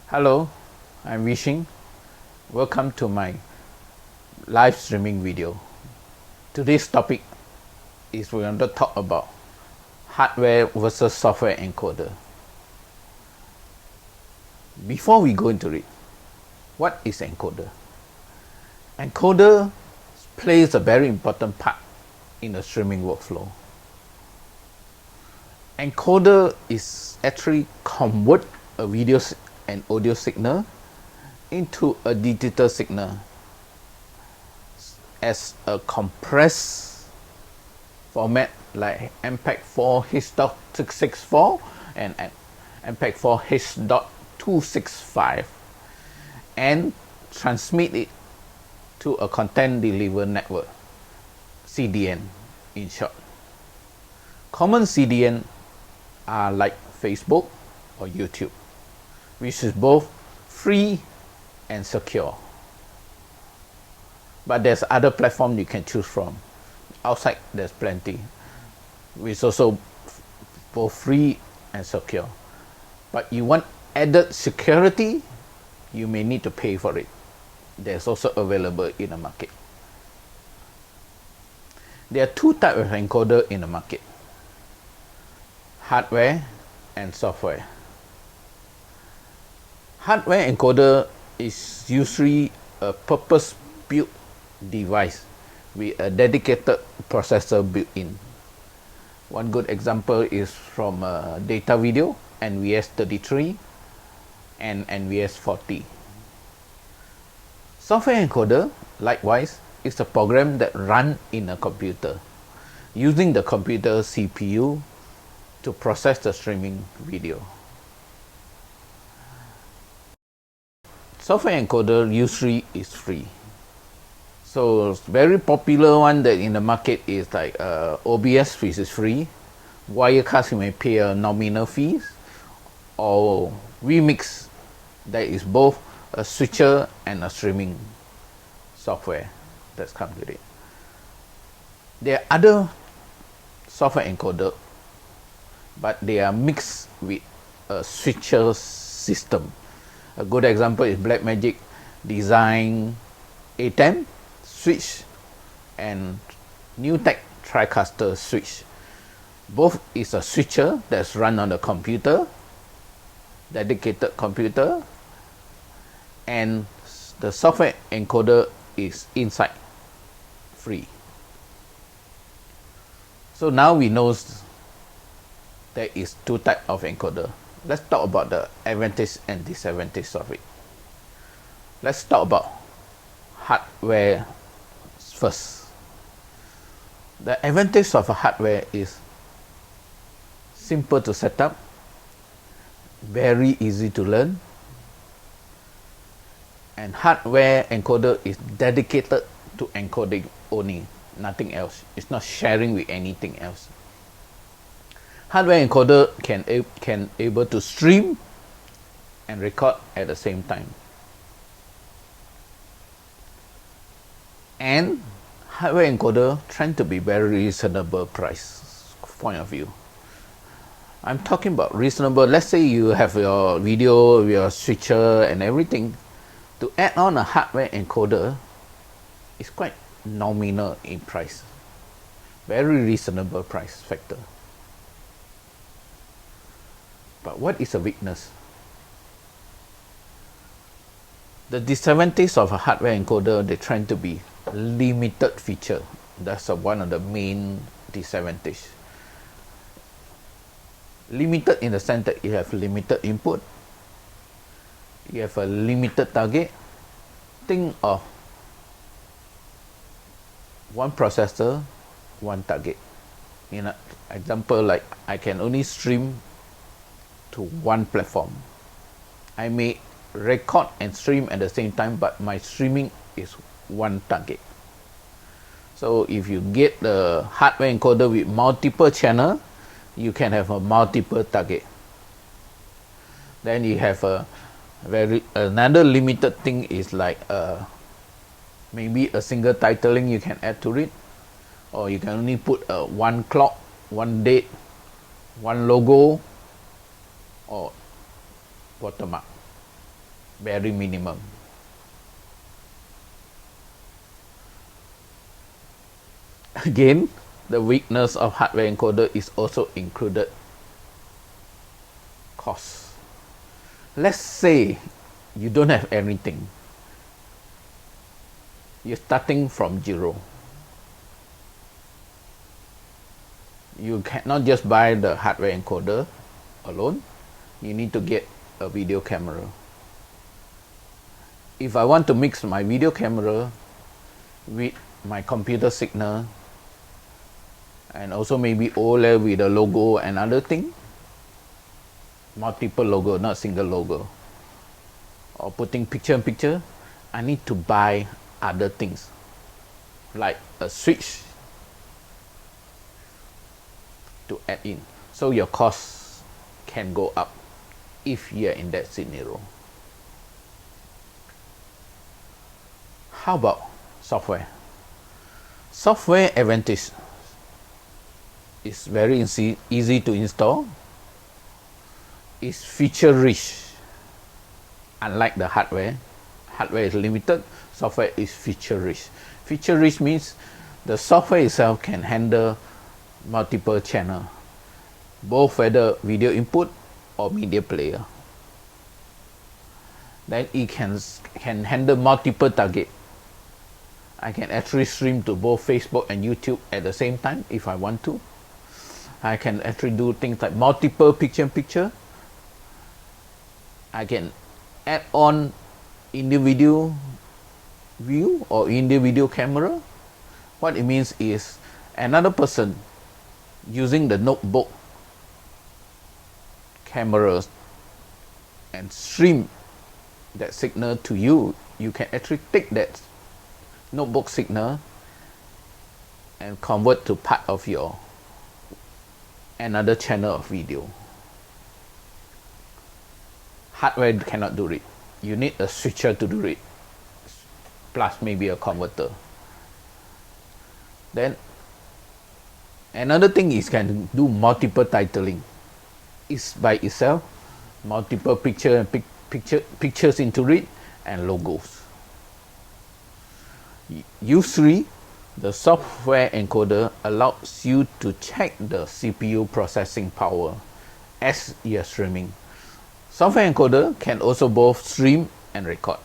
Hello, I'm V-Shing. Welcome to my live streaming video. Today's topic is we're going to talk about hardware versus software encoder. Before we go into it, what is encoder? Encoder plays a very important part in the streaming workflow. Encoder is actually convert a video and audio signal into a digital signal as a compressed format like MPEG-4 H.264 and MPEG-4 H.265 and transmit it to a content delivery network, CDN in short. Common CDN are like Facebook or YouTube, which is both free and secure. But there's other platforms you can choose from. Outside there's plenty, which is also both free and secure. But you want added security, you may need to pay for it. There's also available in the market. There are two types of encoder in the market: hardware and software. Hardware encoder is usually a purpose-built device with a dedicated processor built in. One good example is from data video, NVS33 and NVS40. Software encoder, likewise, is a program that runs in a computer, using the computer CPU to process the streaming video. Software encoder usually is free. So very popular one that in the market is like OBS, which is free. Wirecast, you may pay a nominal fees, or Remix, that is both a switcher and a streaming software that's come with it. There are other software encoder, but they are mixed with a switcher system. A good example is Blackmagic Design A10 switch and NewTek TriCaster switch. Both is a switcher that's run on the computer, dedicated computer, and the software encoder is inside, free. So now we know there is two types of encoder. Let's talk about the advantage and disadvantage of it. Let's talk about hardware first. The advantage of a hardware is simple to set up, very easy to learn, and hardware encoder is dedicated to encoding only, nothing else. It's not sharing with anything else. Hardware encoder can able to stream and record at the same time. And hardware encoder tend to be very reasonable price point of view. I'm talking about reasonable. Let's say you have your video, your switcher and everything. To add on a hardware encoder is quite nominal in price. Very reasonable price factor. But what is a weakness? The disadvantage of a hardware encoder, they tend to be limited feature. That's one of the main disadvantage. Limited in the sense that you have limited input, you have a limited target. Think of one processor, one target. In an example, like I can only stream to one platform. I may record and stream at the same time, but my streaming is one target. So if you get the hardware encoder with multiple channel, you can have a multiple target. Then you have another limited thing is like maybe a single titling you can add to it, or you can only put one clock, one date, one logo, or watermark. very minimum. Again, the weakness of hardware encoder is also included cost. Let's say you don't have anything. You're starting from zero. You cannot just buy the hardware encoder alone. You need to get a video camera. If I want to mix my video camera with my computer signal, and also maybe OLED with a logo and other thing, multiple logo, not single logo, or putting picture in picture, I need to buy other things like a switch to add in. So your costs can go up if you're in that scenario. How about software? Software advantage is very easy to install. It's feature rich. Unlike the hardware is limited, software is feature rich. Feature rich means the software itself can handle multiple channel, both whether video input or media player. Then it can handle multiple target. I can actually stream to both Facebook and YouTube at the same time if I want to. I can actually do things like multiple picture-in-picture. I can add on individual view or individual camera. What it means is another person using the notebook cameras and stream that signal to you. You can actually take that notebook signal and convert to part of your another channel of video. Hardware cannot do it. You need a switcher to do it, plus maybe a converter. Then another thing is can do multiple titling. It's by itself, multiple pictures into it and logos. Usually, the software encoder allows you to check the CPU processing power as you're streaming. Software encoder can also both stream and record.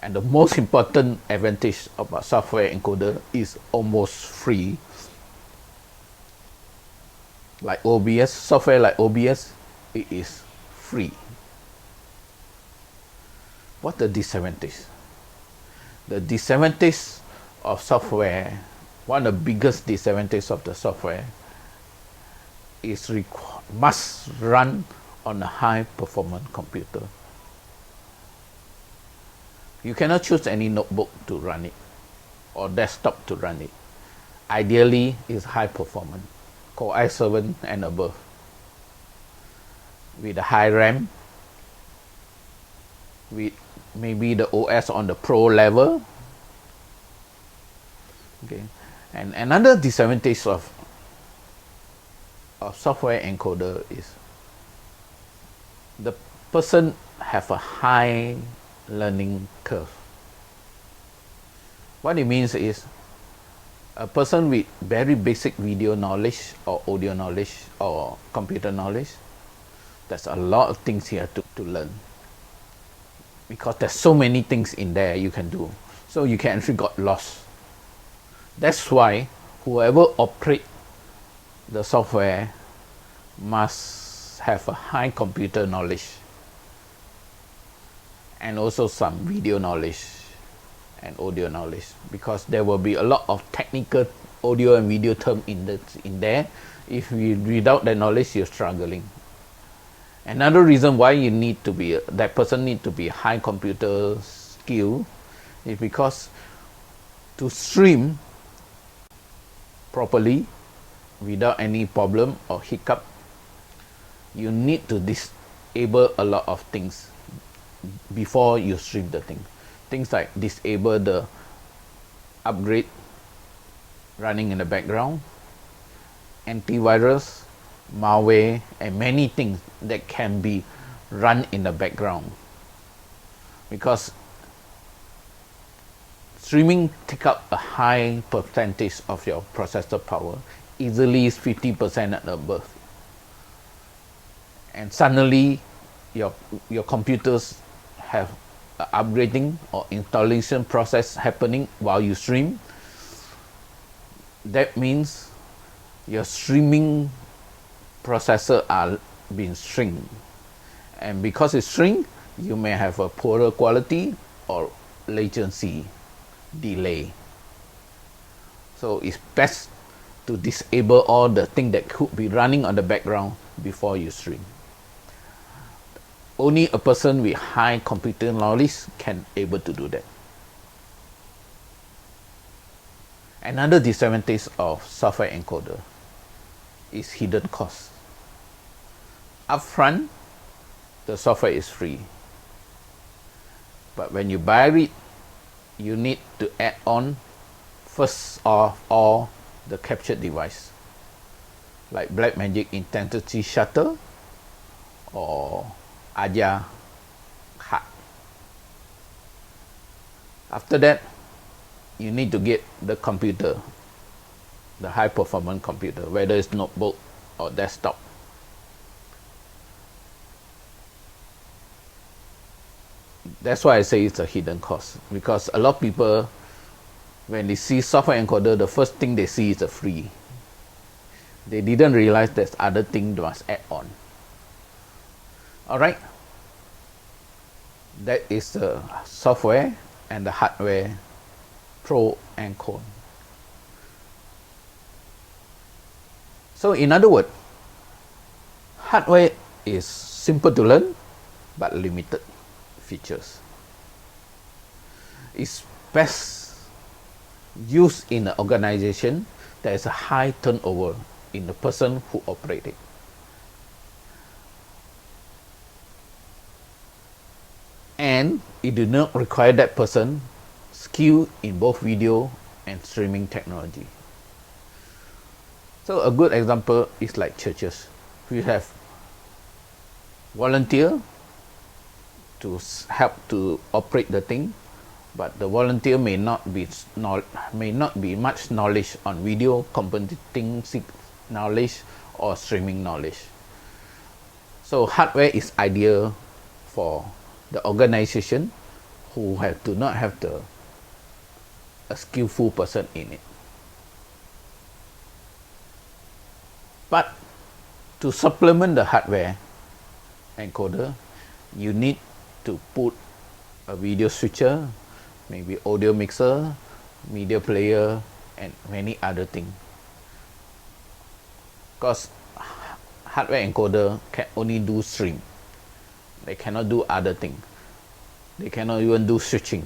And the most important advantage about software encoder is almost free. Like OBS, software like OBS, it is free. What the disadvantage? The disadvantage of software, one of the biggest disadvantages of the software is must run on a high performance computer. You cannot choose any notebook to run it or desktop to run it. Ideally, it's high performance, Core i7 and above, with a high RAM, with maybe the OS on the pro level. Okay, and another disadvantage of software encoder is the person have a high learning curve. What it means is a person with very basic video knowledge or audio knowledge or computer knowledge, there's a lot of things here to learn, because there's so many things in there you can do, so you can actually got lost. That's why whoever operate the software must have a high computer knowledge and also some video knowledge and audio knowledge, because there will be a lot of technical audio and video term in there. If without that knowledge, you're struggling. Another reason why you need to be that person need to be high computer skill is because to stream properly without any problem or hiccup, you need to disable a lot of things before you stream the thing. Things like disable the upgrade running in the background, antivirus, malware, and many things that can be run in the background because streaming take up a high percentage of your processor power, easily is 50% and above. And suddenly your computers have upgrading or installation process happening while you stream. That means your streaming processor are being shrink, and because it's shrink, you may have a poorer quality or latency delay. So it's best to disable all the things that could be running on the background before you stream. Only a person with high computer knowledge can able to do that. Another disadvantage of software encoder is hidden cost. Upfront, the software is free, but when you buy it, you need to add on first of all the capture device, like Blackmagic Intensity Shutter or Aja card. After that, you need to get the computer, the high performance computer, whether it's notebook or desktop. That's why I say it's a hidden cost, because a lot of people, when they see software encoder, the first thing they see is a free. They didn't realize there's other things they must add on. Alright, that is the software and the hardware pro and con. So in other words, hardware is simple to learn but limited features. It's best used in an organization that is a high turnover in the person who operate it. And it do not require that person skill in both video and streaming technology. So a good example is like churches. We have volunteer to help to operate the thing, but the volunteer may not be much knowledge on video competency knowledge or streaming knowledge. So hardware is ideal for the organization who do not have a skillful person in it. But to supplement the hardware encoder, you need to put a video switcher, maybe audio mixer, media player, and many other things. Because hardware encoder can only do stream. They cannot do other things. They cannot even do switching.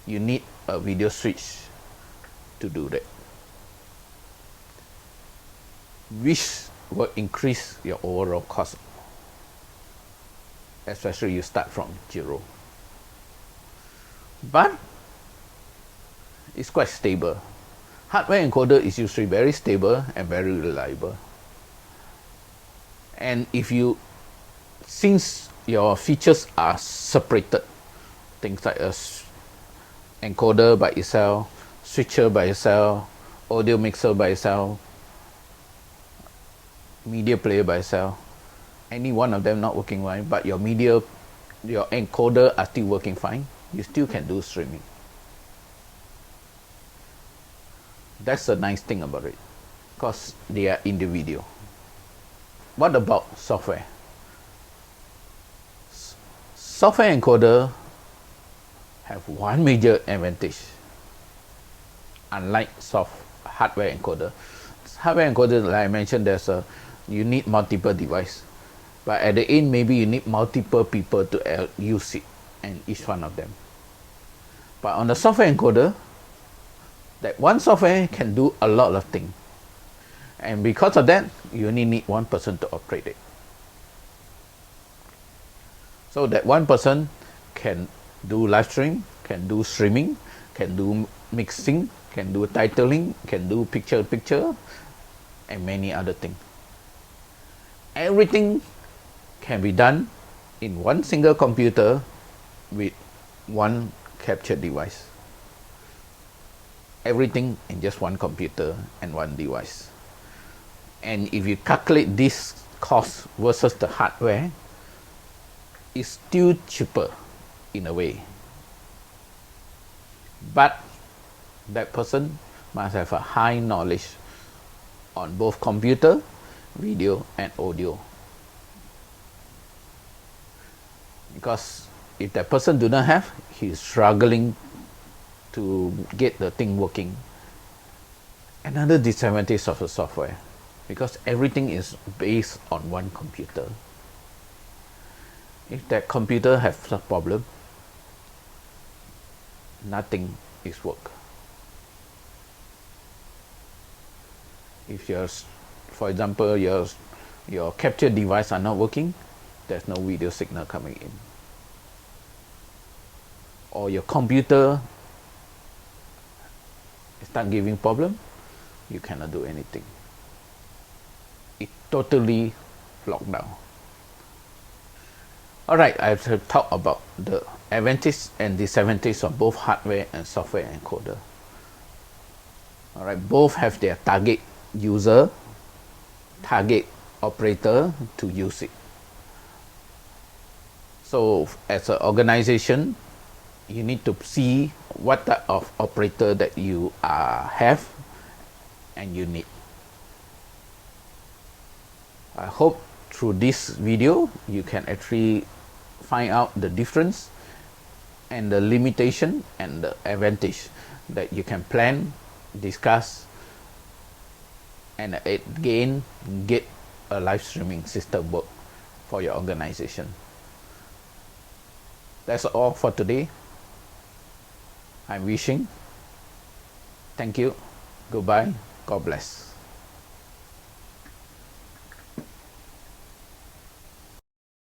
You need a video switch to do that, which will increase your overall cost, especially you start from zero. But it's quite stable. Hardware encoder is usually very stable and very reliable. And since your features are separated, things like a encoder by itself, switcher by itself, audio mixer by itself, media player by itself, any one of them not working fine, but your encoder are still working fine, you still can do streaming. That's the nice thing about it, because they are individual. What about software? Software encoder have one major advantage, unlike hardware encoder. Hardware encoder, like I mentioned, you need multiple devices, but at the end maybe you need multiple people to use it, and each one of them. But on the software encoder, that one software can do a lot of things, and because of that, you only need one person to operate it. So that one person can do live stream, can do streaming, can do mixing, can do titling, can do picture, and many other things. Everything can be done in one single computer with one capture device. Everything in just one computer and one device. And if you calculate this cost versus the hardware, it's still cheaper in a way. But that person must have a high knowledge on both computer, video and audio. Because if that person do not have, he is struggling to get the thing working. Another disadvantage of the software, because everything is based on one computer. If that computer has a problem, nothing is work. If for example, your capture device are not working, there's no video signal coming in. Or your computer start giving problem, you cannot do anything. It totally locked down. Alright, I have talked about the advantage and disadvantage of both hardware and software encoder. Alright, both have their target user, target operator to use it. So as an organization, you need to see what type of operator that you have and you need. I hope through this video you can actually find out the difference and the limitation and the advantage that you can plan, discuss, and again get a live streaming system work for your organization. That's all for today. I'm V-Shing. Thank you. Goodbye. God bless.